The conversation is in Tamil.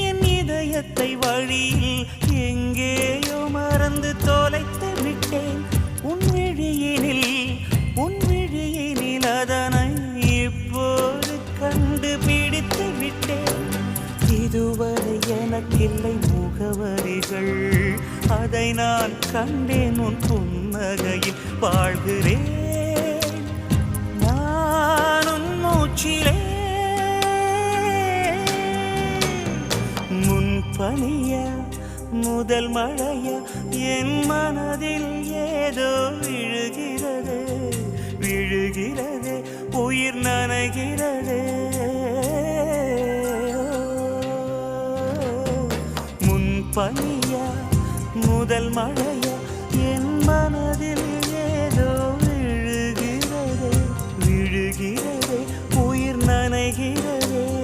என் இதயத்தை வழியில் எங்கேயோ மறந்து தொலைத்து விட்டேன். உன் விழியினில் அதனை இப்போது கண்டுபிடித்து விட்டேன். இதுவரை எனக்கில்லை முகவரிகள், அதை நான் கண்டேன் உன் புன்னகையில். வாழ்கிறேன் நான் உன் மூச்சிலே. முன்பனியா முதல் மழையா என் மனதில் ஏதோ விழுகிறது விழுகிறது, உயிர் நனைகிறது. முன்பனியா முதல் மழையா